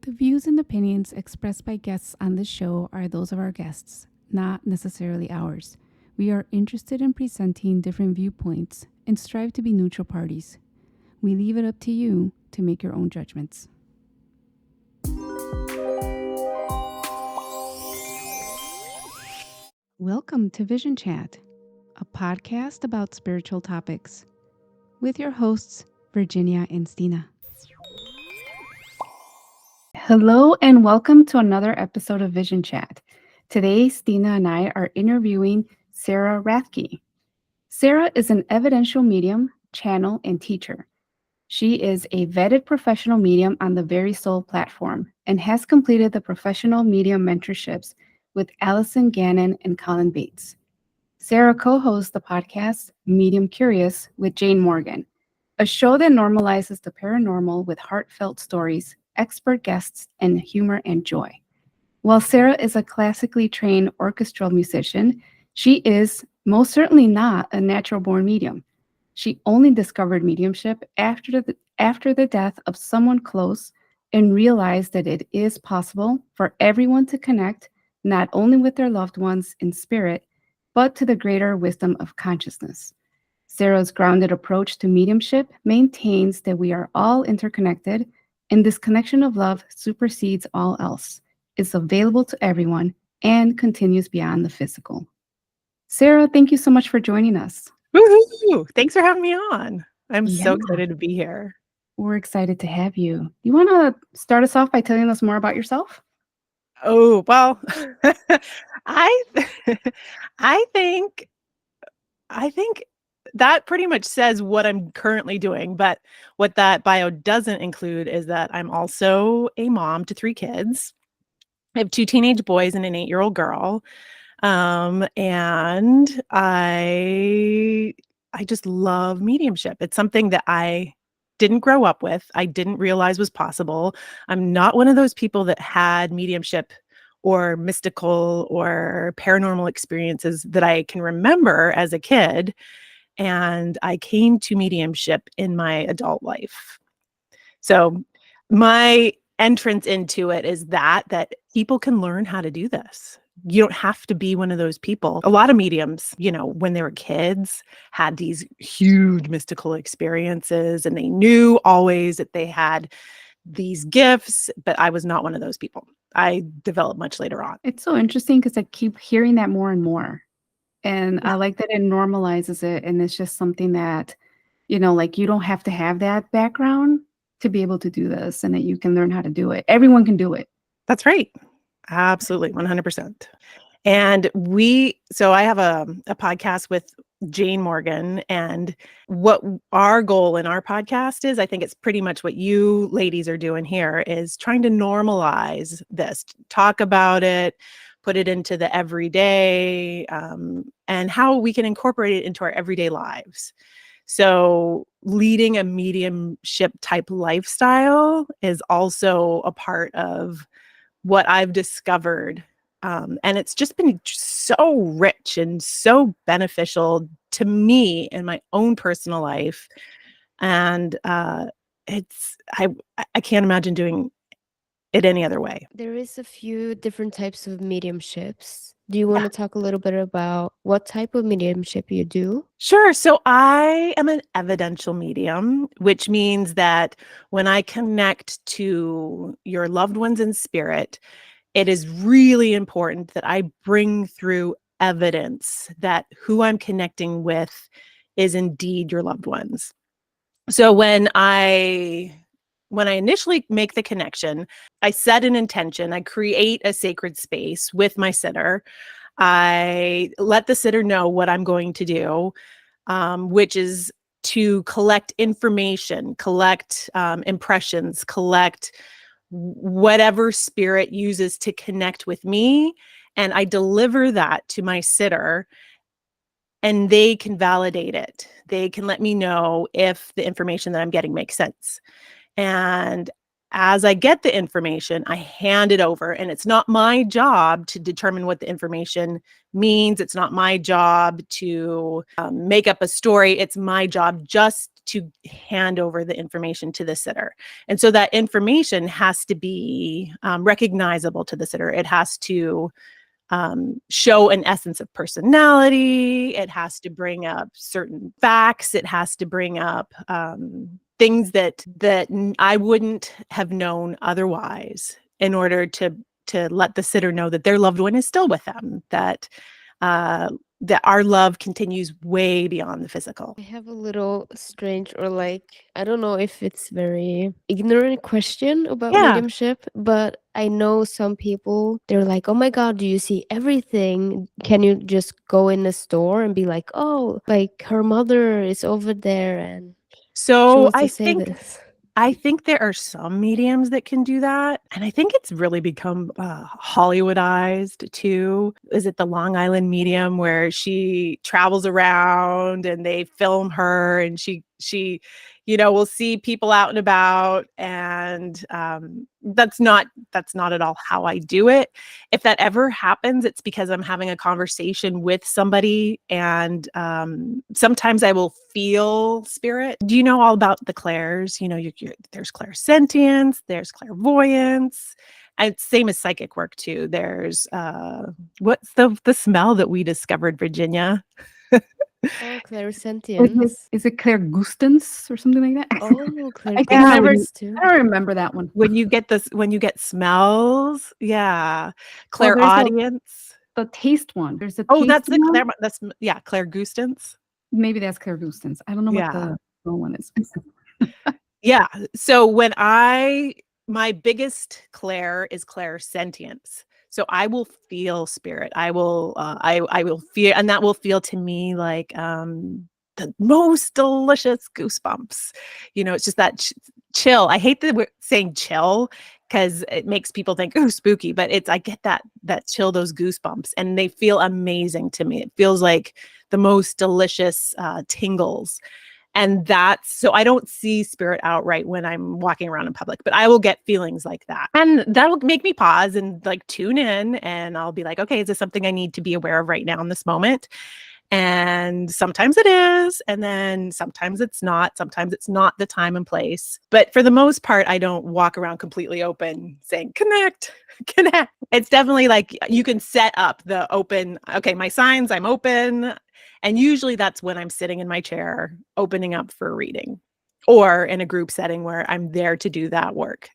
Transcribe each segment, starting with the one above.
The views and opinions expressed by guests on this show are those of our guests, not necessarily ours. We are interested in presenting different viewpoints and strive to be neutral parties. We leave it up to you to make your own judgments. Welcome to Vision Chat, a podcast about spiritual topics, with your hosts, Virginia and Stine. Hello and welcome to another episode of Vision Chat. Today, Stine and I are interviewing Sarah Rathke. Sarah is an evidential medium, channel, and teacher. She is a vetted professional medium on the Very Soul platform and has completed the professional medium mentorships with Allison Gannon and Colin Bates. Sarah co-hosts the podcast Medium Curious with Jane Morgan, a show that normalizes the paranormal with heartfelt stories, expert guests, and humor and joy. While Sarah is a classically trained orchestral musician, she is most certainly not a natural-born medium. She only discovered mediumship after the death of someone close and realized that it is possible for everyone to connect not only with their loved ones in spirit, but to the greater wisdom of consciousness. Sarah's grounded approach to mediumship maintains that we are all interconnected, and this connection of love supersedes all else, is available to everyone, and continues beyond the physical. Sarah, thank you so much for joining us. Woohoo! Thanks for having me on. I'm so Yeah. excited to be here. We're excited to have you. You want to start us off by telling us more about yourself? Oh, well, I I think that pretty much says what I'm currently doing, but what that bio doesn't include is that I'm also a mom to 3 kids. I have 2 teenage boys and an 8-year-old girl. And I just love mediumship. It's something that I didn't grow up with. I didn't realize was possible. I'm not one of those people that had mediumship or mystical or paranormal experiences that I can remember as a kid. And I came to mediumship in my adult life. So my entrance into it is that people can learn how to do this. You don't have to be one of those people. A lot of mediums, when they were kids, had these huge mystical experiences and they knew always that they had these gifts, but I was not one of those people. I developed much later on. It's so interesting because I keep hearing that more and more. And Yeah. I like that it normalizes it. And it's just something that, like you don't have to have that background to be able to do this and that you can learn how to do it. Everyone can do it. That's right. Absolutely, 100%. And so I have a podcast with Jane Morgan, and what our goal in our podcast is, I think it's pretty much what you ladies are doing here, is trying to normalize this, talk about it, put it into the everyday, and how we can incorporate it into our everyday lives. So leading a mediumship type lifestyle is also a part of what I've discovered. And it's just been so rich and so beneficial to me in my own personal life. And I can't imagine doing it any other way. There is a few different types of mediumships. Do you want to talk a little bit about what type of mediumship you do? Sure. So I am an evidential medium, which means that when I connect to your loved ones in spirit, it is really important that I bring through evidence that who I'm connecting with is indeed your loved ones. So when I initially make the connection, I set an intention, I create a sacred space with my sitter. I let the sitter know what I'm going to do, which is to collect information, collect impressions, collect whatever spirit uses to connect with me. And I deliver that to my sitter and they can validate it. They can let me know if the information that I'm getting makes sense. And as I get the information, I hand it over, and it's not my job to determine what the information means. It's not my job to make up a story. It's my job just to hand over the information to the sitter. And so that information has to be recognizable to the sitter. It has to show an essence of personality. It has to bring up certain facts. It has to bring up things that I wouldn't have known otherwise, in order to let the sitter know that their loved one is still with them, that that our love continues way beyond the physical. I have a little strange, or like, I don't know if it's very ignorant question about Yeah. mediumship, but I know some people, they're like, oh my God, do you see everything? Can you just go in a store and be like, oh, like her mother is over there and she So wants to say this? I think there are some mediums that can do that. And I think it's really become Hollywoodized too. Is it the Long Island medium where she travels around and they film her, and she will see people out and about. And that's not at all how I do it. If that ever happens, it's because I'm having a conversation with somebody, and sometimes I will feel spirit. Do you know all about the clairs? There's clairsentience, there's clairvoyance, and same as psychic work too. There's what's the smell that we discovered, Virginia? Oh, clairsentience. Is it clairgustance or something like that? Oh, I think clairgustance too. I don't remember that one. When you get smells, yeah. Well, there's Clairaudience. the taste one. There's a Oh, taste that's the one. clairgustance. Maybe that's clairgustance. I don't know what the wrong one is. Yeah. So when my biggest clair is clairsentience. So I will feel spirit. I will feel, and that will feel to me like the most delicious goosebumps. It's just that chill. I hate the word saying chill, because it makes people think, oh, spooky, but I get that chill, those goosebumps, and they feel amazing to me. It feels like the most delicious tingles. And so I don't see spirit outright when I'm walking around in public, but I will get feelings like that. And that'll make me pause and like tune in, and I'll be like, okay, is this something I need to be aware of right now in this moment? And sometimes it is, and then sometimes it's not. Sometimes it's not the time and place. But for the most part, I don't walk around completely open saying, connect, connect. It's definitely like you can set up the open, okay, my signs, I'm open. And usually that's when I'm sitting in my chair, opening up for a reading, or in a group setting where I'm there to do that work.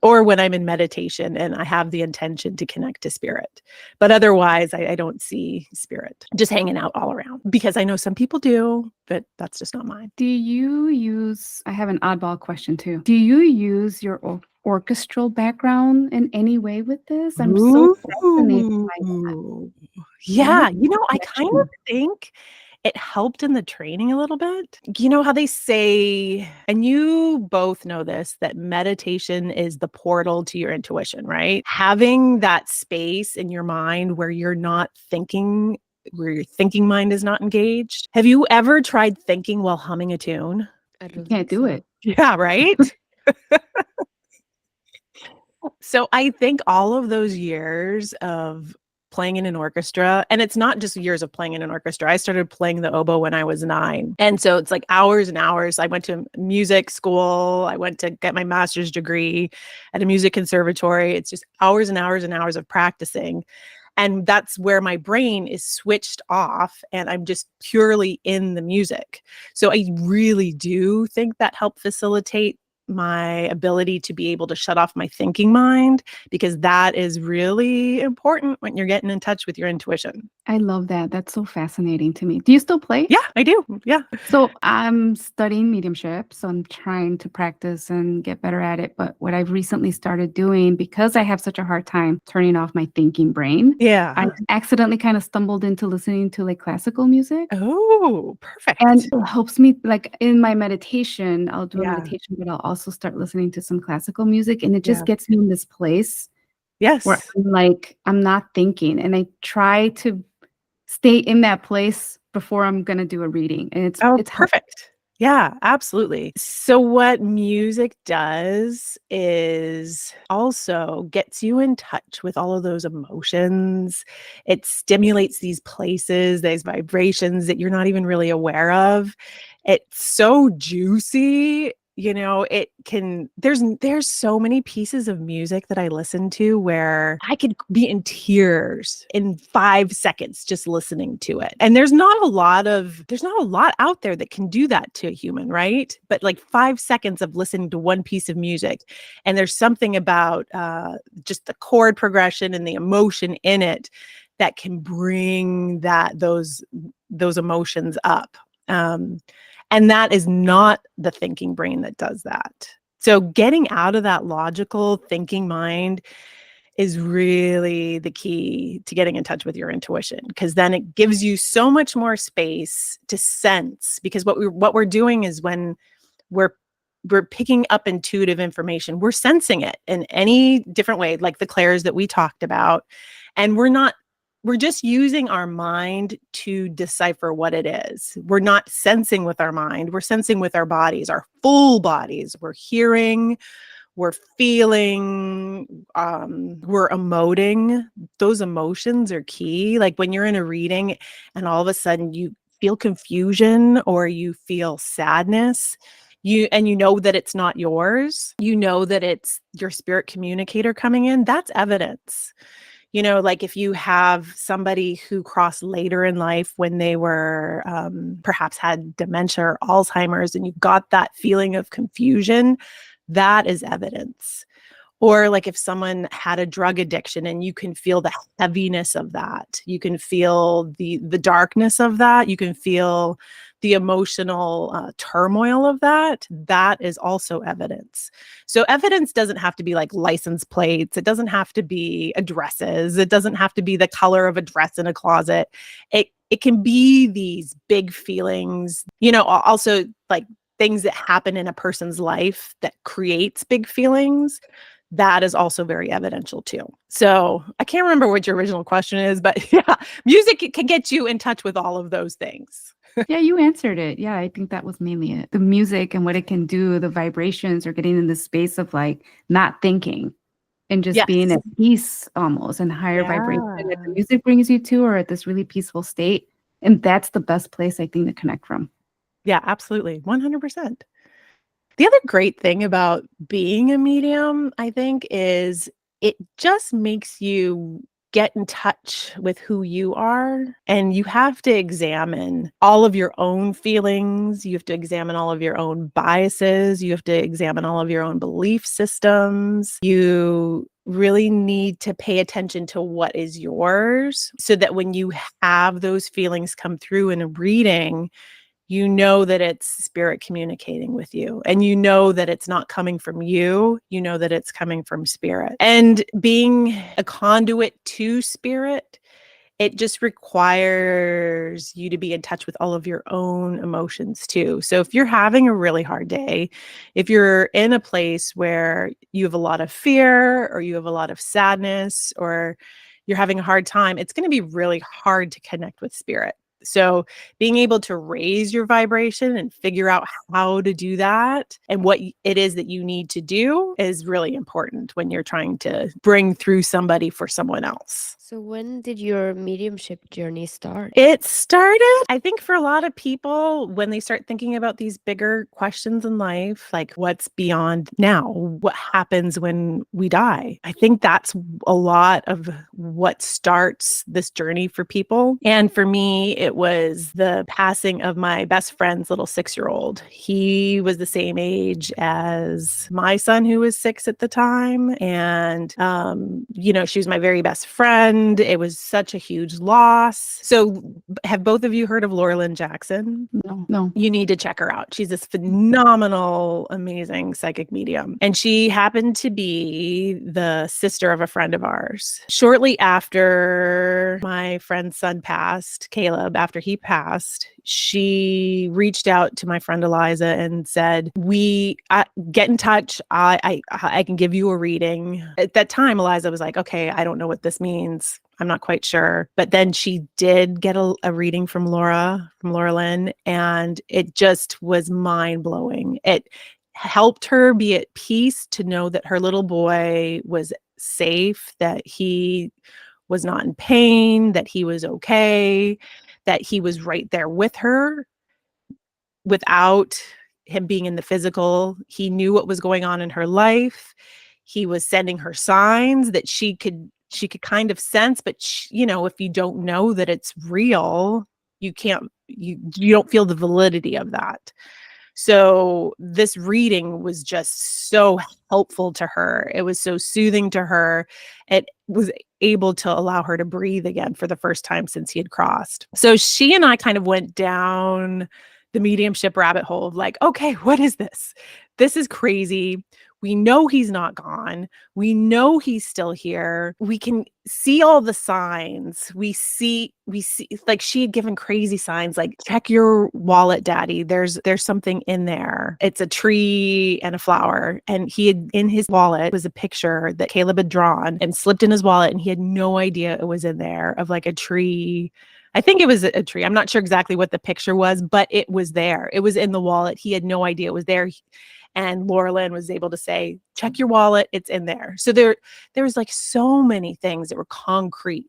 Or when I'm in meditation and I have the intention to connect to spirit. But otherwise, I don't see spirit just hanging out all around, because I know some people do, but that's just not mine. Do you use, I have an oddball question too. Do you use your orchestral background in any way with this? I'm so fascinated by that. Yeah, I kind of think it helped in the training a little bit. You know how they say, and you both know this, that meditation is the portal to your intuition, right? Having that space in your mind where you're not thinking, where your thinking mind is not engaged. Have you ever tried thinking while humming a tune? I don't Can't think do so. it. Yeah, right? So I think all of those years of playing in an orchestra, and it's not just years of playing in an orchestra. I started playing the oboe when I was 9. And so it's like hours and hours. I went to music school. I went to get my master's degree at a music conservatory. It's just hours and hours and hours of practicing. And that's where my brain is switched off, and I'm just purely in the music. So I really do think that helped facilitate my ability to be able to shut off my thinking mind, because that is really important when you're getting in touch with your intuition. I love that. That's so fascinating to me. Do you still play? Yeah, I do. Yeah. So I'm studying mediumship, so I'm trying to practice and get better at it. But what I've recently started doing, because I have such a hard time turning off my thinking brain, Yeah. I accidentally kind of stumbled into listening to like classical music. Oh, perfect. And it helps me, like in my meditation, I'll do a Yeah. meditation, but I'll also start listening to some classical music. And it just Yeah. gets me in this place Yes. where I'm like, I'm not thinking. And I try to stay in that place before I'm going to do a reading. And it's perfect. Yeah, absolutely. So what music does is also gets you in touch with all of those emotions. It stimulates these places, these vibrations that you're not even really aware of. It's so juicy. It can there's so many pieces of music that I listen to where I could be in tears in 5 seconds just listening to it. And there's not a lot out there that can do that to a human, right? But like 5 seconds of listening to one piece of music, and there's something about just the chord progression and the emotion in it that can bring those emotions up. And that is not the thinking brain that does that. So getting out of that logical thinking mind is really the key to getting in touch with your intuition, because then it gives you so much more space to sense. Because what we're doing is when we're picking up intuitive information, we're sensing it in any different way, like the clairs that we talked about, and we're just using our mind to decipher what it is. We're not sensing with our mind, we're sensing with our bodies, our full bodies. We're hearing, we're feeling, we're emoting. Those emotions are key. Like when you're in a reading and all of a sudden you feel confusion or you feel sadness, you know that it's not yours, you know that it's your spirit communicator coming in, that's evidence. Like if you have somebody who crossed later in life when they were perhaps had dementia or Alzheimer's, and you've got that feeling of confusion, that is evidence. Or like if someone had a drug addiction and you can feel the heaviness of that, you can feel the darkness of that, you can feel the emotional turmoil of that, that is also evidence. So evidence doesn't have to be like license plates. It doesn't have to be addresses. It doesn't have to be the color of a dress in a closet. It can be these big feelings, also like things that happen in a person's life that creates big feelings. That is also very evidential too. So I can't remember what your original question is, but yeah, music can get you in touch with all of those things. Yeah, you answered it. Yeah, I think that was mainly it. The music and what it can do, the vibrations, or getting in the space of like not thinking and just being Yes. at peace almost and higher vibration that the Yeah. music brings you to, or at this really peaceful state. And that's the best place, I think, to connect from. Yeah, absolutely. 100%. The other great thing about being a medium, I think, is it just makes you get in touch with who you are. And you have to examine all of your own feelings. You have to examine all of your own biases. You have to examine all of your own belief systems. You really need to pay attention to what is yours so that when you have those feelings come through in a reading, you know that it's spirit communicating with you, and you know that it's not coming from you, you know that it's coming from spirit. And being a conduit to spirit, it just requires you to be in touch with all of your own emotions too. So if you're having a really hard day, if you're in a place where you have a lot of fear or you have a lot of sadness or you're having a hard time, it's going to be really hard to connect with spirit. So being able to raise your vibration and figure out how to do that and what it is that you need to do is really important when you're trying to bring through somebody for someone else. So when did your mediumship journey start? It started, I think, for a lot of people when they start thinking about these bigger questions in life, like what's beyond now? What happens when we die? I think that's a lot of what starts this journey for people. And for me, it was the passing of my best friend's little 6-year-old. He was the same age as my son, who was 6 at the time. And, she was my very best friend. It was such a huge loss. So have both of you heard of Laurelyn Jackson? No. You need to check her out. She's this phenomenal, amazing psychic medium. And she happened to be the sister of a friend of ours. Shortly after my friend's son passed, Caleb, after he passed, she reached out to my friend Eliza and said, get in touch. I can give you a reading. At that time, Eliza was like, okay, I don't know what this means. I'm not quite sure. But then she did get a reading from Laura Lynn, and it just was mind blowing. It helped her be at peace to know that her little boy was safe, that he was not in pain, that he was okay, that he was right there with her without him being in the physical. He knew what was going on in her life. He was sending her signs that she could kind of sense, but if you don't know that it's real, you don't feel the validity of that. So this reading was just so helpful to her. It was so soothing to her. It was able to allow her to breathe again for the first time since he had crossed. So she and I kind of went down the mediumship rabbit hole of like, okay, what is this? This is crazy. We know he's not gone. We know he's still here. We can see all the signs. We see like she had given crazy signs like, check your wallet, daddy. There's something in there. It's a tree and a flower. And he had in his wallet was a picture that Caleb had drawn and slipped in his wallet. And he had no idea it was in there of like a tree. I think it was a tree. I'm not sure exactly what the picture was, but it was there. It was in the wallet. He had no idea it was there. And Laura Lynn was able to say, check your wallet, it's in there. So there was like so many things that were concrete.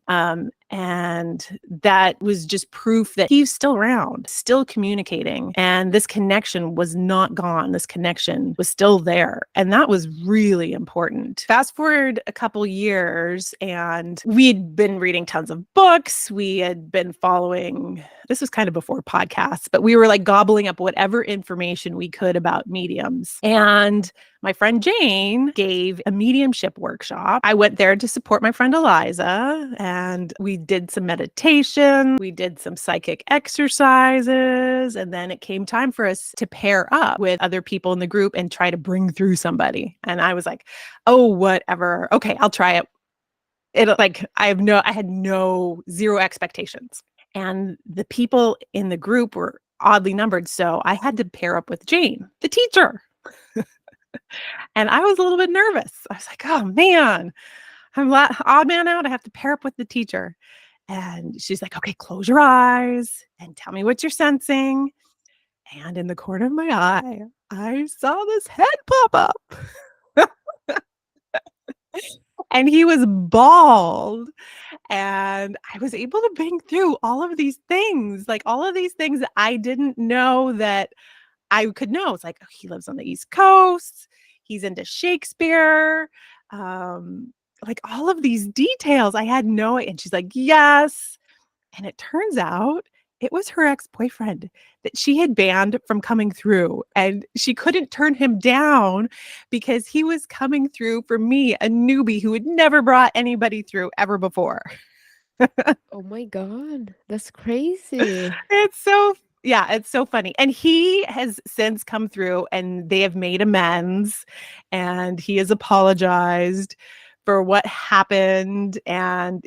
And that was just proof that he's still around, still communicating. And this connection was not gone. This connection was still there. And that was really important. Fast forward a couple years, and we'd been reading tons of books. We had been following, this was kind of before podcasts, but we were like gobbling up whatever information we could about mediums. And my friend Jane gave a mediumship workshop. I went there to support my friend Eliza, and we did some meditation. We did some psychic exercises. And then it came time for us to pair up with other people in the group and try to bring through somebody. And I was like, oh, whatever. Okay, I'll try it. I had zero expectations. And the people in the group were oddly numbered. So I had to pair up with Jane, the teacher. And I was a little bit nervous. I was like, oh man, I'm odd man out. I have to pair up with the teacher. And she's like, okay, close your eyes and tell me what you're sensing. And in the corner of my eye, I saw this head pop up. And he was bald. And I was able to bring through all of these things that I didn't know that I could know. It's like, oh, he lives on the East Coast. He's into Shakespeare. Like all of these details I had no idea. And she's like, yes. And it turns out it was her ex-boyfriend that she had banned from coming through. And she couldn't turn him down because he was coming through for me, a newbie who had never brought anybody through ever before. Oh my God, that's crazy. It's so funny. And he has since come through and they have made amends, and he has apologized for what happened. And,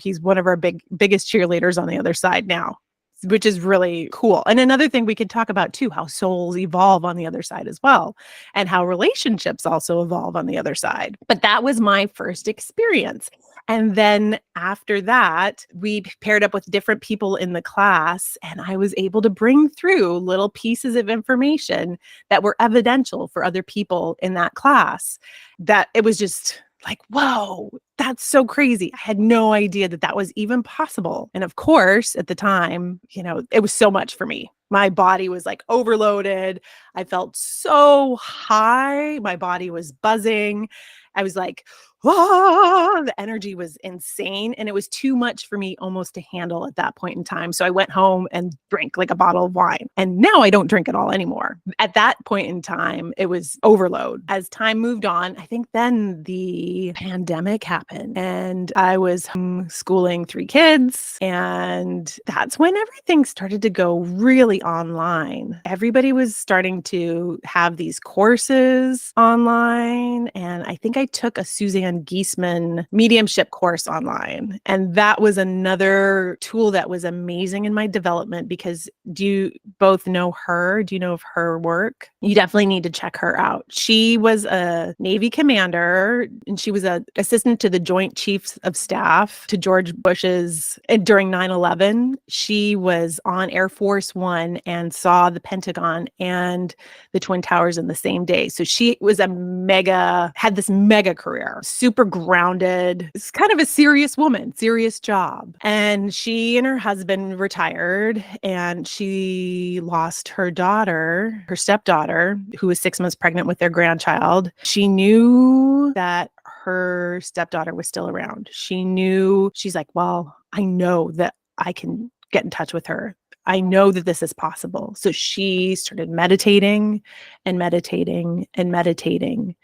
he's one of our biggest cheerleaders on the other side now, which is really cool. And another thing we could talk about too, how souls evolve on the other side as well, and how relationships also evolve on the other side. But that was my first experience. And then after that, we paired up with different people in the class, and I was able to bring through little pieces of information that were evidential for other people in that class. That it was just like, whoa, that's so crazy. I had no idea that was even possible. And of course, at the time, it was so much for me. My body was like overloaded. I felt so high. My body was buzzing. I was like, the energy was insane. And it was too much for me almost to handle at that point in time. So I went home and drank like a bottle of wine. And now I don't drink at all anymore. At that point in time, it was overload. As time moved on, I think then the pandemic happened and I was homeschooling 3 kids. And that's when everything started to go really online. Everybody was starting to have these courses online. And I think I I took a Suzanne Giesemann mediumship course online. And that was another tool that was amazing in my development because do you both know her? Do you know of her work? You definitely need to check her out. She was a Navy commander and she was an assistant to the Joint Chiefs of Staff to George Bush's, and during 9/11, she was on Air Force One and saw the Pentagon and the Twin Towers in the same day. So she was had this mega career, super grounded. It's kind of a serious woman, serious job. And she and her husband retired and she lost her daughter, her stepdaughter, who was 6 months pregnant with their grandchild. She knew that her stepdaughter was still around. She's like, well, I know that I can get in touch with her. I know that this is possible. So she started meditating and meditating and meditating.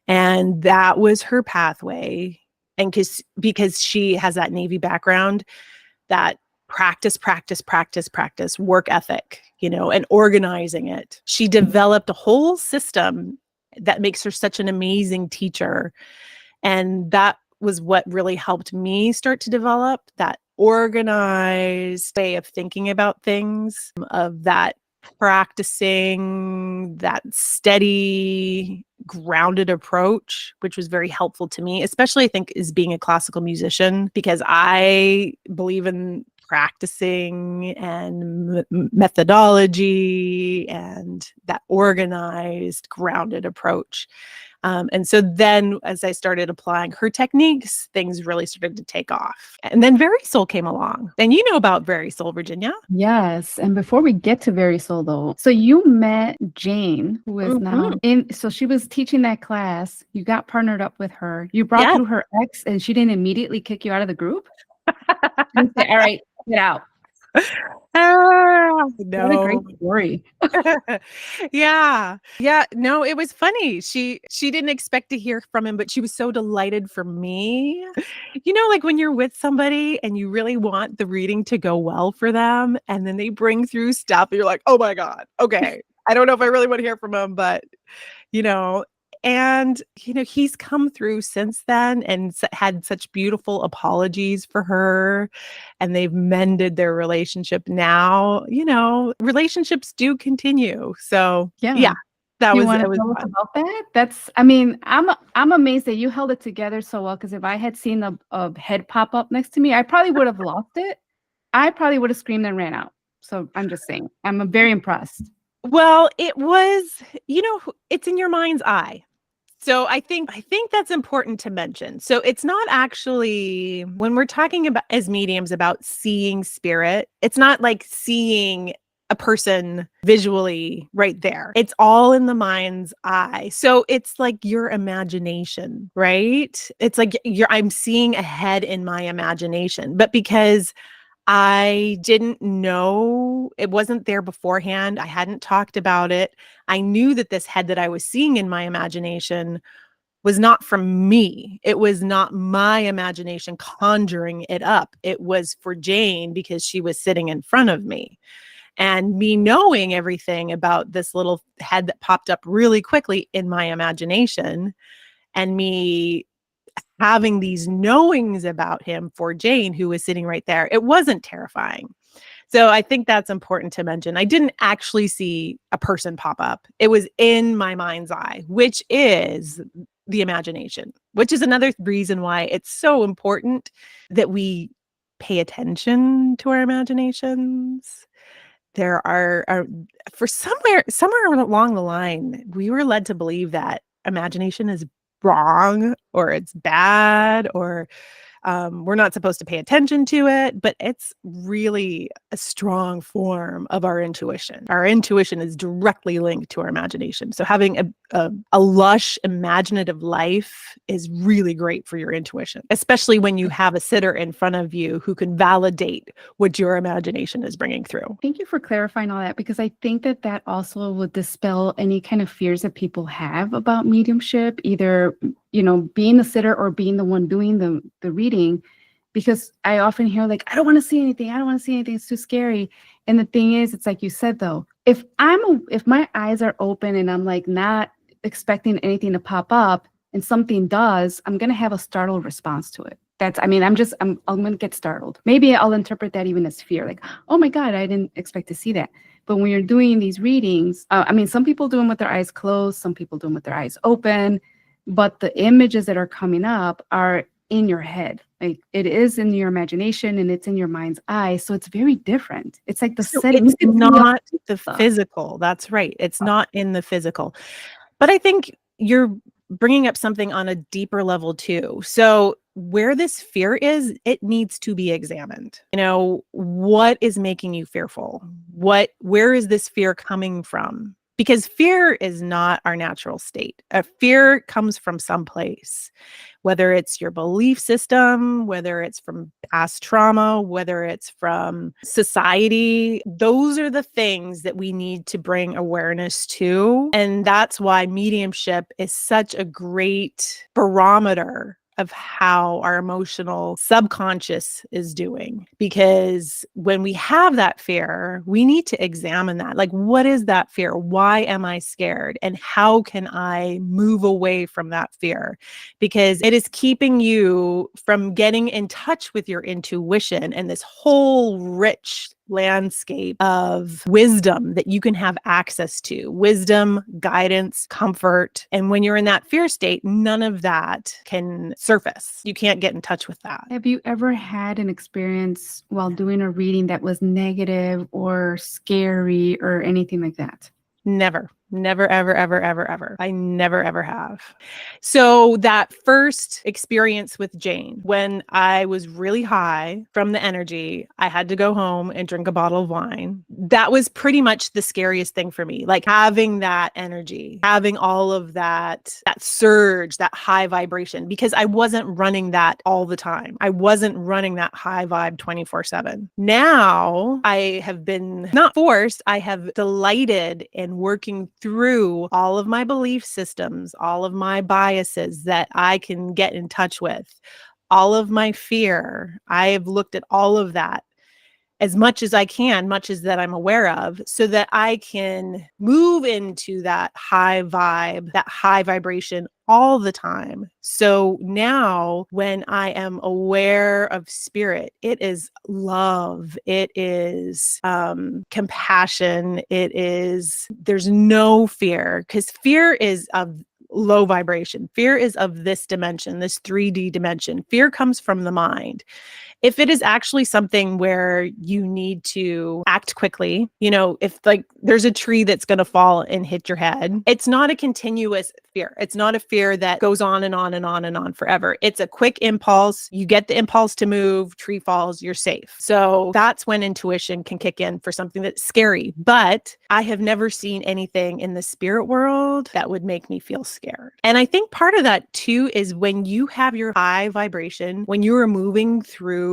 And that was her pathway. And because she has that Navy background, that practice, work ethic, and organizing it. She developed a whole system that makes her such an amazing teacher. And that was what really helped me start to develop that organized way of thinking about things, of that practicing, that steady, grounded approach, which was very helpful to me, especially I think as being a classical musician, because I believe in practicing and methodology and that organized, grounded approach. And so then as I started applying her techniques, things really started to take off. And then Very Soul came along. And you know about Very Soul, Virginia. Yes. And before we get to Very Soul though, so you met Jane, who is now so she was teaching that class. You got partnered up with her. You brought through her ex and she didn't immediately kick you out of the group? And say, all right, get out. No. What a great story. Yeah. No, it was funny. She didn't expect to hear from him, but she was so delighted for me. Like when you're with somebody and you really want the reading to go well for them, and then they bring through stuff, and you're like, oh my God, okay. I don't know if I really want to hear from him, but and, he's come through since then and had such beautiful apologies for her, and they've mended their relationship now. Relationships do continue. So, yeah, that you was, want it to was tell us fun. about that? I'm amazed that you held it together so well, because if I had seen a head pop up next to me, I probably would have lost it. I probably would have screamed and ran out. So I'm just saying, I'm very impressed. Well, it was, it's in your mind's eye. So I think that's important to mention. So it's not actually, when we're talking about as mediums about seeing spirit, it's not like seeing a person visually right there. It's all in the mind's eye. So it's like your imagination, right? It's like I'm seeing a head in my imagination, but because I didn't know, it wasn't there beforehand, I hadn't talked about it, I knew that this head that I was seeing in my imagination was not from me. It was not my imagination conjuring it up. It was for Jane because she was sitting in front of me. And me knowing everything about this little head that popped up really quickly in my imagination, and me having these knowings about him for Jane, who was sitting right there, it wasn't terrifying. So I think that's important to mention. I didn't actually see a person pop up. It was in my mind's eye, which is the imagination, which is another reason why it's so important that we pay attention to our imaginations. There are for somewhere along the line, we were led to believe that imagination is wrong or it's bad or we're not supposed to pay attention to it, but it's really a strong form of our intuition. Our intuition is directly linked to our imagination. So having a lush, imaginative life is really great for your intuition, especially when you have a sitter in front of you who can validate what your imagination is bringing through. Thank you for clarifying all that, because I think that also would dispel any kind of fears that people have about mediumship, either being the sitter or being the one doing the reading, because I often hear like, I don't want to see anything. It's too scary. And the thing is, it's like you said, though, if my eyes are open and I'm like not expecting anything to pop up, and something does, I'm going to have a startled response to it. I'm going to get startled. Maybe I'll interpret that even as fear, like, oh my God, I didn't expect to see that. But when you're doing these readings, some people do them with their eyes closed, some people do them with their eyes open, but the images that are coming up are in your head. Like, it is in your imagination and it's in your mind's eye. So it's very different. It's like the So setting. it's You can see not the stuff. physical. That's right. It's not in the physical. But I think you're bringing up something on a deeper level too. So where this fear is, it needs to be examined. What is making you fearful? Where is this fear coming from? Because fear is not our natural state. A fear comes from someplace, whether it's your belief system, whether it's from past trauma, whether it's from society. Those are the things that we need to bring awareness to. And that's why mediumship is such a great barometer of how our emotional subconscious is doing. Because when we have that fear, we need to examine that. Like, what is that fear? Why am I scared? And how can I move away from that fear? Because it is keeping you from getting in touch with your intuition and this whole rich landscape of wisdom that you can have access to. Wisdom, guidance, comfort. And when you're in that fear state, none of that can surface. You can't get in touch with that. Have you ever had an experience while doing a reading that was negative or scary or anything like that? Never, ever, ever, ever, ever. I never, ever have. So that first experience with Jane, when I was really high from the energy, I had to go home and drink a bottle of wine. That was pretty much the scariest thing for me. Like, having that energy, having all of that surge, that high vibration, because I wasn't running that all the time. I wasn't running that high vibe 24/7. Now I have been not forced, I have delighted in working through all of my belief systems, all of my biases that I can get in touch with, all of my fear. I have looked at all of that as much as I can, much as that I'm aware of, so that I can move into that high vibe, that high vibration all the time. So now when I am aware of spirit, it is love, it is compassion, there's no fear, because fear is of low vibration. Fear is of this dimension, this 3D dimension. Fear comes from the mind. If it is actually something where you need to act quickly, if like there's a tree that's going to fall and hit your head, it's not a continuous fear. It's not a fear that goes on and on and on and on forever. It's a quick impulse. You get the impulse to move, tree falls, you're safe. So that's when intuition can kick in for something that's scary. But I have never seen anything in the spirit world that would make me feel scared. And I think part of that too is when you have your high vibration, when you are moving through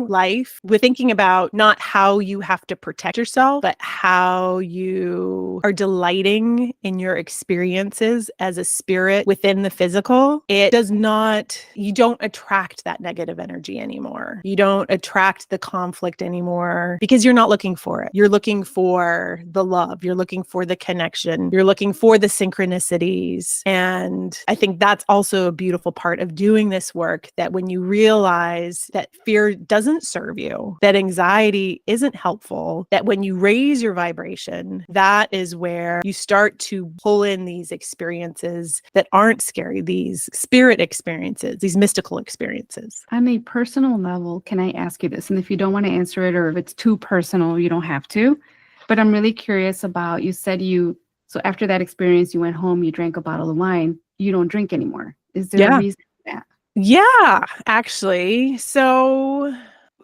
life with thinking about not how you have to protect yourself, but how you are delighting in your experiences as a spirit within the physical, you don't attract that negative energy anymore. You don't attract the conflict anymore because you're not looking for it. You're looking for the love. You're looking for the connection. You're looking for the synchronicities. And I think that's also a beautiful part of doing this work, that when you realize that fear doesn't serve you, that anxiety isn't helpful, that when you raise your vibration, that is where you start to pull in these experiences that aren't scary, these spirit experiences, these mystical experiences. On a personal level, can I ask you this? And if you don't want to answer it, or if it's too personal, you don't have to. But I'm really curious about, you said so after that experience, you went home, you drank a bottle of wine, you don't drink anymore. Is there a reason for that? Yeah, actually. So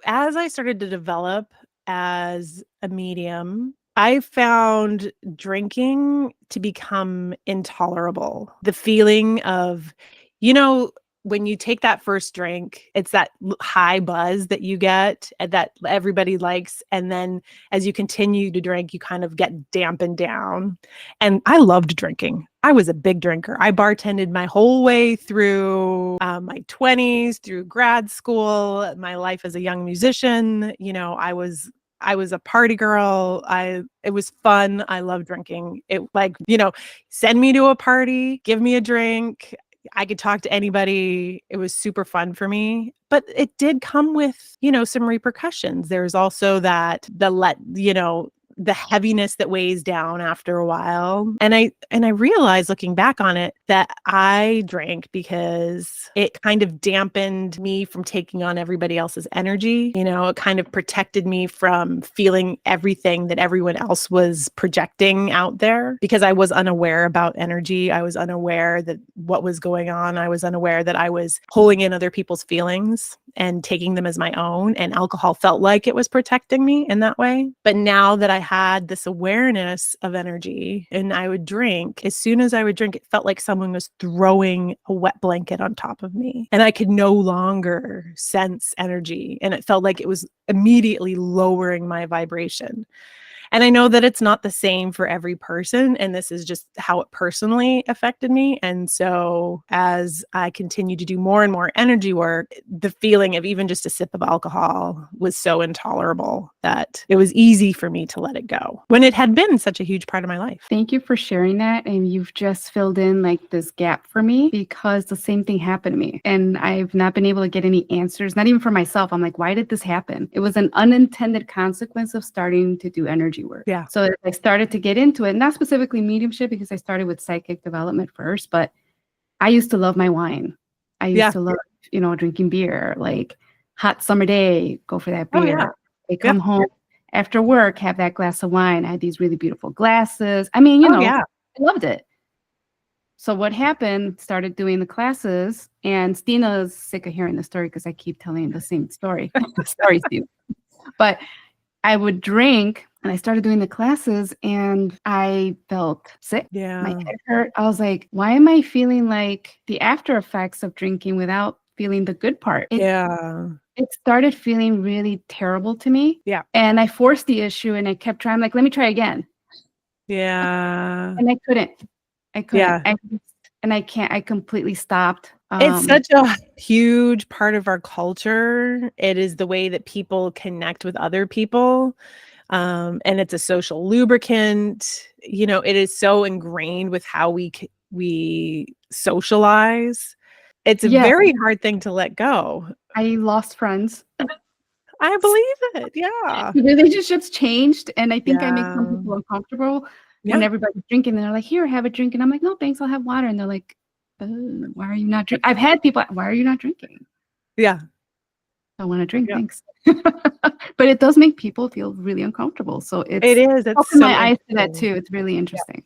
as I started to develop as a medium, I found drinking to become intolerable. The feeling of, when you take that first drink, it's that high buzz that you get and that everybody likes. And then as you continue to drink, you kind of get dampened down. And I loved drinking. I was a big drinker. I bartended my whole way through my 20s, through grad school, my life as a young musician. I was a party girl. It was fun. I loved drinking. It send me to a party, give me a drink. I could talk to anybody. It was super fun for me, but it did come with, some repercussions. There's also the heaviness that weighs down after a while. And I realized, looking back on it, that I drank because it kind of dampened me from taking on everybody else's energy. It kind of protected me from feeling everything that everyone else was projecting out there, because I was unaware about energy. I was unaware that what was going on. I was unaware that I was pulling in other people's feelings and taking them as my own. And alcohol felt like it was protecting me in that way. But now that I had this awareness of energy and I would drink, as soon as I would drink, it felt like someone was throwing a wet blanket on top of me. And I could no longer sense energy. And it felt like it was immediately lowering my vibration. And I know that it's not the same for every person, and this is just how it personally affected me. And so as I continue to do more and more energy work, the feeling of even just a sip of alcohol was so intolerable that it was easy for me to let it go when it had been such a huge part of my life. Thank you for sharing that. And you've just filled in like this gap for me, because the same thing happened to me. And I've not been able to get any answers, not even for myself. I'm like, why did this happen? It was an unintended consequence of starting to do energy work. Yeah. So I started to get into it, not specifically mediumship, because I started with psychic development first, but I used to love my wine. I used to love, drinking beer, like hot summer day, go for that beer. I come home after work, have that glass of wine. I had these really beautiful glasses. I mean, I loved it. So what happened, started doing the classes, and Stina's sick of hearing the story because I keep telling the same story. Sorry, Stina. But I would drink, and I started doing the classes, and I felt sick. Yeah. My head hurt. I was like, why am I feeling like the after effects of drinking without feeling the good part? It started feeling really terrible to me. Yeah. And I forced the issue, and I kept trying, like, let me try again. Yeah. And I couldn't. Yeah. And I can't. I completely stopped. It's such a huge part of our culture. It is the way that people connect with other people. And it's a social lubricant. It is so ingrained with how we socialize. It's a very hard thing to let go. I lost friends. I believe it. Yeah. Relationships changed, and I think I make some people uncomfortable when everybody's drinking. And they're like, "Here, have a drink," and I'm like, "No, thanks, I'll have water." And they're like, "Why are you not drinking?" I've had people, "Why are you not drinking?" Yeah. I want to drink, thanks. But it does make people feel really uncomfortable. So it is. It's opened my eyes to that too. It's really interesting.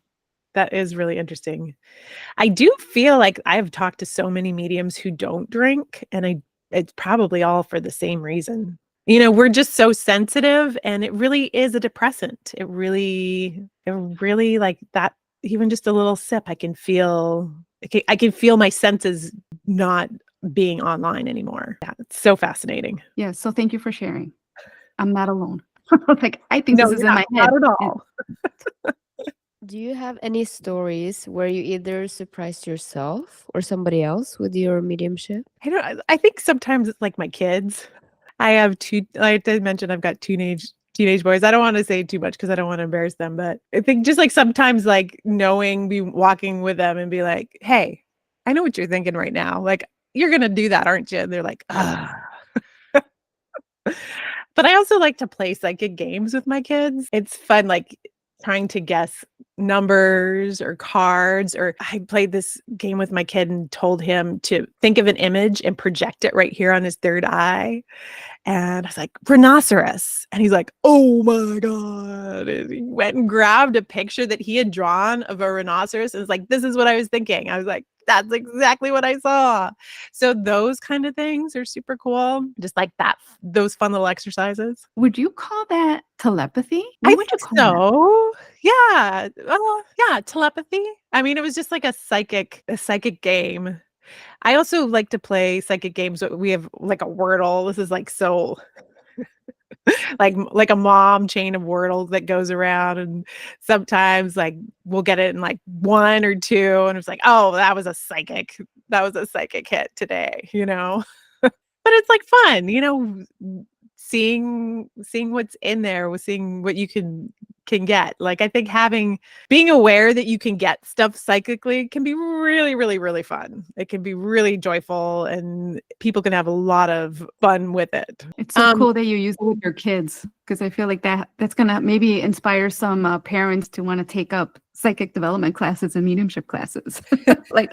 That is really interesting. I do feel like I've talked to so many mediums who don't drink, and it's probably all for the same reason. We're just so sensitive, and it really is a depressant. It really like that, even just a little sip, I can feel my senses not being online anymore. Yeah, it's so fascinating. Yeah. So thank you for sharing. I'm not alone. Like, I think this is in my head. Not at all. Do you have any stories where you either surprised yourself or somebody else with your mediumship? I think sometimes it's like my kids. I have two, like I mentioned, I've got teenage boys. I don't want to say too much because I don't want to embarrass them, but I think just like sometimes like be walking with them and be like, "Hey, I know what you're thinking right now. Like, you're going to do that, aren't you?" And they're like, "Ah." But I also like to play psychic games with my kids. It's fun, like trying to guess numbers or cards. Or I played this game with my kid and told him to think of an image and project it right here on his third eye. And I was like, "Rhinoceros." And he's like, "Oh my God." And he went and grabbed a picture that he had drawn of a rhinoceros and was like, "This is what I was thinking." I was like, "That's exactly what I saw." So those kind of things are super cool. Just like that, those fun little exercises. Would you call that telepathy? I think so. Yeah. Yeah, telepathy. I mean, it was just like a psychic game. I also like to play psychic games. We have like a Wordle. This is like so like a mom chain of Wordles that goes around, and sometimes like we'll get it in like one or two, and it's like, "Oh, that was a psychic hit today," But it's like fun, seeing what's in there, seeing what you can can get. Like, I think being aware that you can get stuff psychically can be really, really, really fun. It can be really joyful, and people can have a lot of fun with it. It's so cool that you use it with your kids, because I feel like that's going to maybe inspire some parents to want to take up psychic development classes and mediumship classes. Like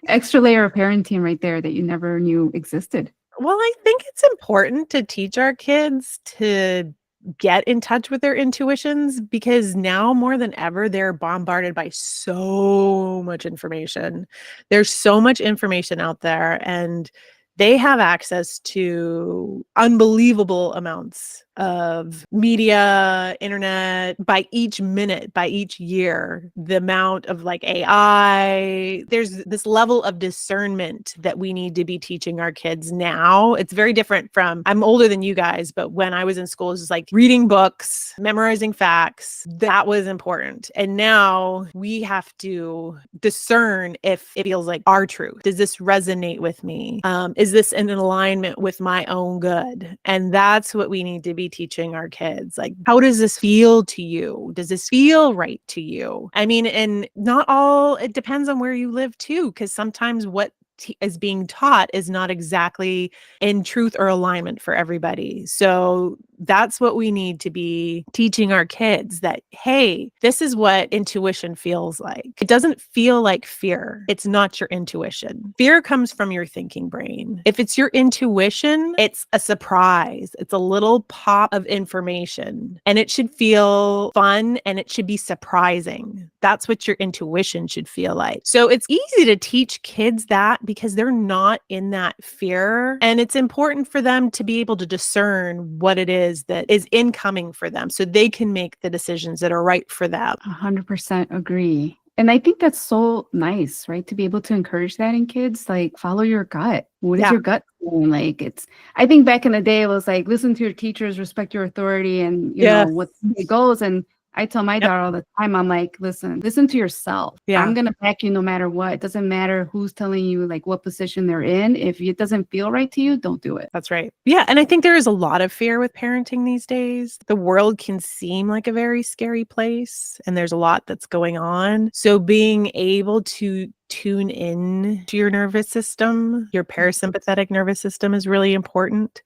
extra layer of parenting right there that you never knew existed. Well, I think it's important to teach our kids to get in touch with their intuitions, because now more than ever, they're bombarded by so much information. There's so much information out there, and they have access to unbelievable amounts of media, internet, by each minute, by each year, the amount of like AI. There's this level of discernment that we need to be teaching our kids now. It's very different from, I'm older than you guys, but when I was in school, it was just like reading books, memorizing facts. That was important. And now we have to discern if it feels like our truth. Does this resonate with me? Is this in alignment with my own good? And that's what we need to be teaching our kids. Like, how does this feel to you? Does this feel right to you? I mean, and it depends on where you live too, because sometimes what is being taught is not exactly in truth or alignment for everybody. So that's what we need to be teaching our kids, that, hey, this is what intuition feels like. It doesn't feel like fear. It's not your intuition. Fear comes from your thinking brain. If it's your intuition, it's a surprise. It's a little pop of information, and it should feel fun, and it should be surprising. That's what your intuition should feel like. So it's easy to teach kids that, because they're not in that fear. And it's important for them to be able to discern what it is that is incoming for them, so they can make the decisions that are right for them. 100% agree. And I think that's so nice, right? To be able to encourage that in kids, like follow your gut. What is your gut feeling? Like I think back in the day, it was like, listen to your teachers, respect your authority, and you know what it goes. And I tell my daughter all the time, I'm like, listen to yourself. I'm going to back you no matter what. It doesn't matter who's telling you like what position they're in. If it doesn't feel right to you, don't do it. That's right. Yeah. And I think there is a lot of fear with parenting these days. The world can seem like a very scary place, and there's a lot that's going on. So being able to tune in to your nervous system, your parasympathetic nervous system, is really important.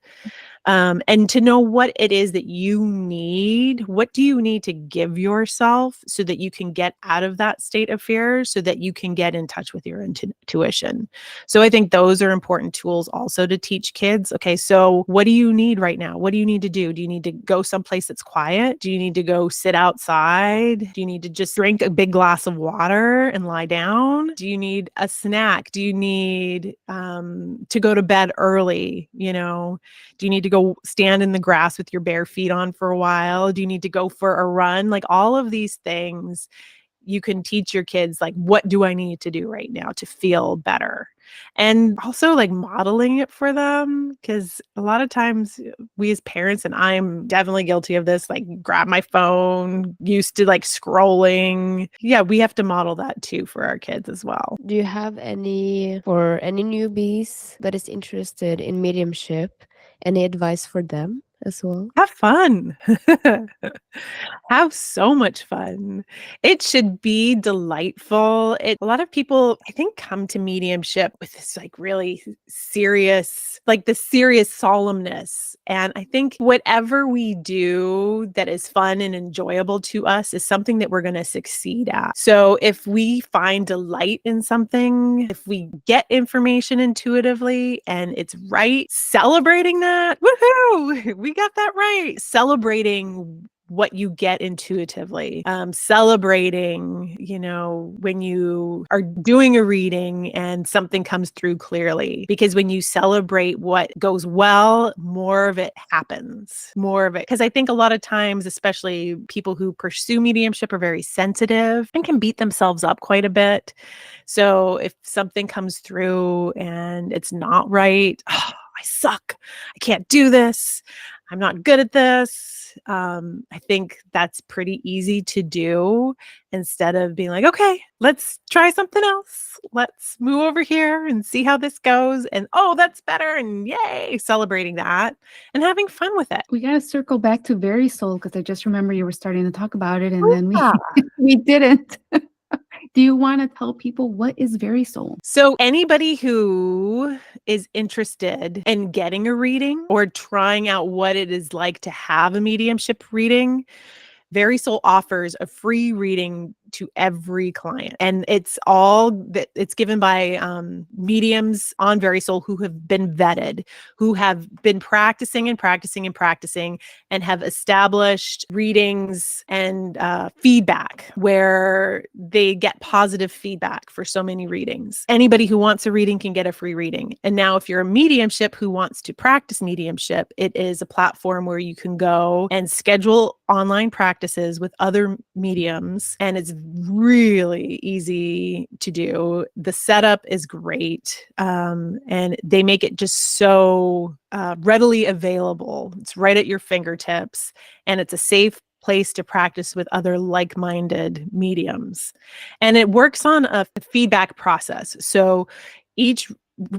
And to know what it is that you need. What do you need to give yourself so that you can get out of that state of fear, so that you can get in touch with your intuition? So I think those are important tools also to teach kids. Okay, so what do you need right now? What do you need to do? Do you need to go someplace that's quiet? Do you need to go sit outside? Do you need to just drink a big glass of water and lie down? Do you need a snack? Do you need to go to bed early? You know, do you need to go stand in the grass with your bare feet on for a while? Do you need to go for a run? Like all of these things, you can teach your kids, like, what do I need to do right now to feel better? And also like modeling it for them, because a lot of times we as parents, and I'm definitely guilty of this, like grab my phone, used to like scrolling. Yeah, we have to model that too for our kids as well. Do you have for any newbies that is interested in mediumship, any advice for them as well? Have fun. Have so much fun. It should be delightful. A lot of people, I think, come to mediumship with this like really serious, like the serious solemnness. And I think whatever we do that is fun and enjoyable to us is something that we're going to succeed at. So if we find delight in something, if we get information intuitively and it's right, celebrating that, woohoo, we got that right. Celebrating what you get intuitively, celebrating, you know, when you are doing a reading and something comes through clearly, because when you celebrate what goes well, more of it happens, more of it. Because I think a lot of times, especially people who pursue mediumship, are very sensitive and can beat themselves up quite a bit. So if something comes through and it's not right, oh, I suck, I can't do this, I'm not good at this, I think that's pretty easy to do instead of being like, okay, let's try something else. Let's move over here and see how this goes. And oh, that's better. And yay, celebrating that and having fun with it. We got to circle back to Very Soul because I just remember you were starting to talk about it and then Yeah. we didn't. Do you want to tell people what is Very Soul? So anybody who is interested in getting a reading or trying out what it is like to have a mediumship reading, Very Soul offers a free reading to every client. And it's given by mediums on Very Soul who have been vetted, who have been practicing and practicing and practicing and have established readings and feedback where they get positive feedback for so many readings. Anybody who wants a reading can get a free reading. And now if you're a mediumship who wants to practice mediumship, it is a platform where you can go and schedule online practices with other mediums, and it's really easy to do. The setup is great, and they make it just so readily available. It's right at your fingertips, and it's a safe place to practice with other like-minded mediums. And it works on a feedback process. So each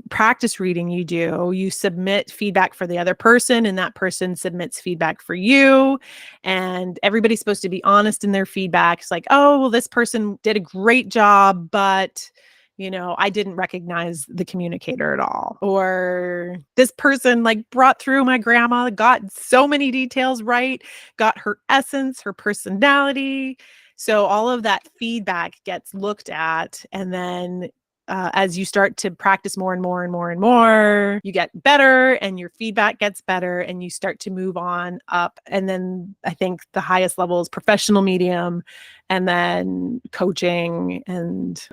practice reading you do, you submit feedback for the other person, and that person submits feedback for you. And everybody's supposed to be honest in their feedback. It's like, oh, well, this person did a great job, but I didn't recognize the communicator at all. Or this person brought through my grandma, got so many details right, got her essence, her personality. So all of that feedback gets looked at, and then as you start to practice more and more and more and more, you get better and your feedback gets better and you start to move on up. And then I think the highest level is professional medium, and then coaching and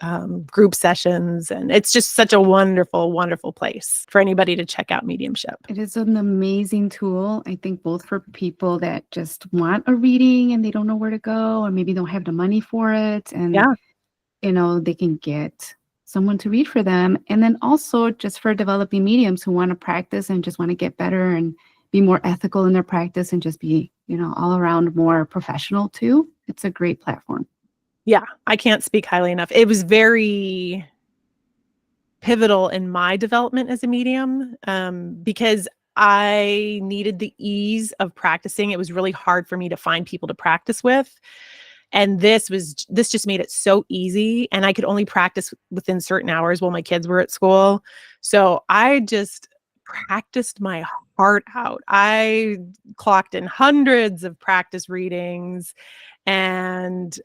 group sessions. And it's just such a wonderful, wonderful place for anybody to check out mediumship. It is an amazing tool, I think, both for people that just want a reading and they don't know where to go, or maybe don't have the money for it. And, they can get someone to read for them. And then also just for developing mediums who want to practice and just want to get better and be more ethical in their practice and just be, all around more professional too. It's a great platform. Yeah, I can't speak highly enough. It was very pivotal in my development as a medium because I needed the ease of practicing. It was really hard for me to find people to practice with. And this just made it so easy, and I could only practice within certain hours while my kids were at school. So I just practiced my heart out. I clocked in hundreds of practice readings and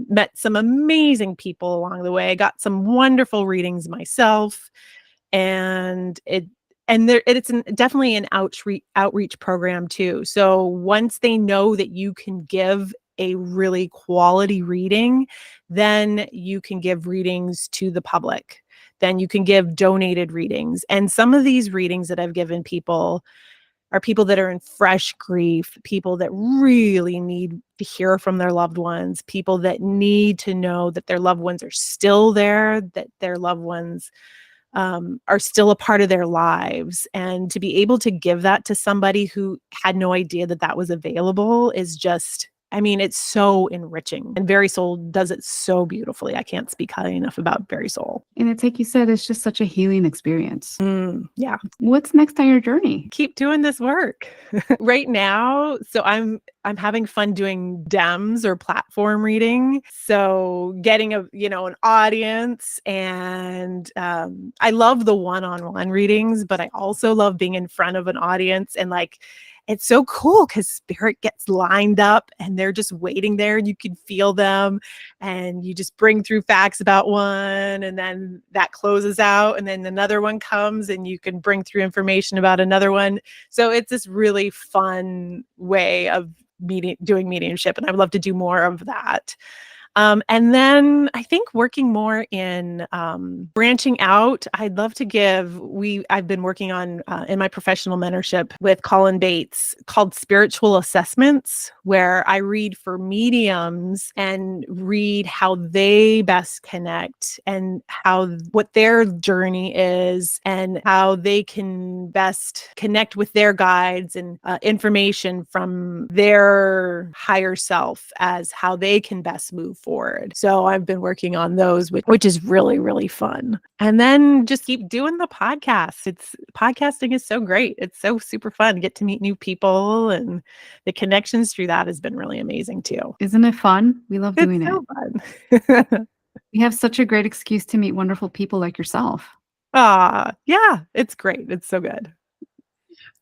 met some amazing people along the way. I got some wonderful readings myself, and it's definitely an outreach program too. So once they know that you can give a really quality reading, then you can give readings to the public. Then you can give donated readings. And some of these readings that I've given people are people that are in fresh grief, people that really need to hear from their loved ones, people that need to know that their loved ones are still there, that their loved ones are still a part of their lives. And to be able to give that to somebody who had no idea that that was available is just, it's so enriching. And Very Soul does it so beautifully. I can't speak highly enough about Very Soul. And it's like you said, it's just such a healing experience. Yeah. What's next on your journey? Keep doing this work. Right now, so I'm having fun doing DEMS or platform reading. So getting an audience, and I love the one-on-one readings, but I also love being in front of an audience, and it's so cool because spirit gets lined up and they're just waiting there. You can feel them, and you just bring through facts about one, and then that closes out, and then another one comes and you can bring through information about another one. So it's this really fun way of doing mediumship, and I would love to do more of that. And then I think working more in branching out. I'd love to I've been working on in my professional mentorship with Colin Bates called spiritual assessments, where I read for mediums and read how they best connect and what their journey is and how they can best connect with their guides and information from their higher self as how they can best move forward. So I've been working on those, which is really, really fun. And then just keep doing the podcast. Podcasting is so great. It's so super fun to get to meet new people, and the connections through that has been really amazing too. Isn't it fun? We love doing It's it. so fun. We have such a great excuse to meet wonderful people like yourself. Yeah, it's great. It's so good.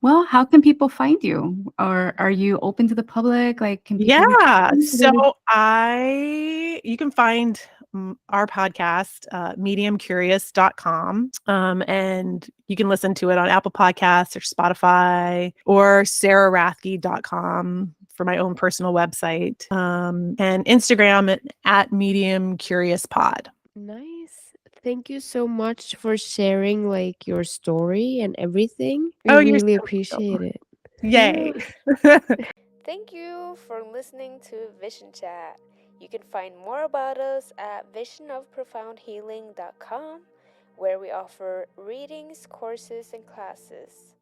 Well, how can people find you? Or are you open to the public? Like, can people reach out to you? So you can find our podcast, mediumcurious.com. And you can listen to it on Apple Podcasts or Spotify or sarahrathke.com for my own personal website. And Instagram at mediumcuriouspod. Nice. Thank you so much for sharing like your story and everything. We Oh, you're really so appreciate welcome. it. Yay. Thank you for listening to Vision Chat. You can find more about us at visionofprofoundhealing.com, where we offer readings, courses, and classes.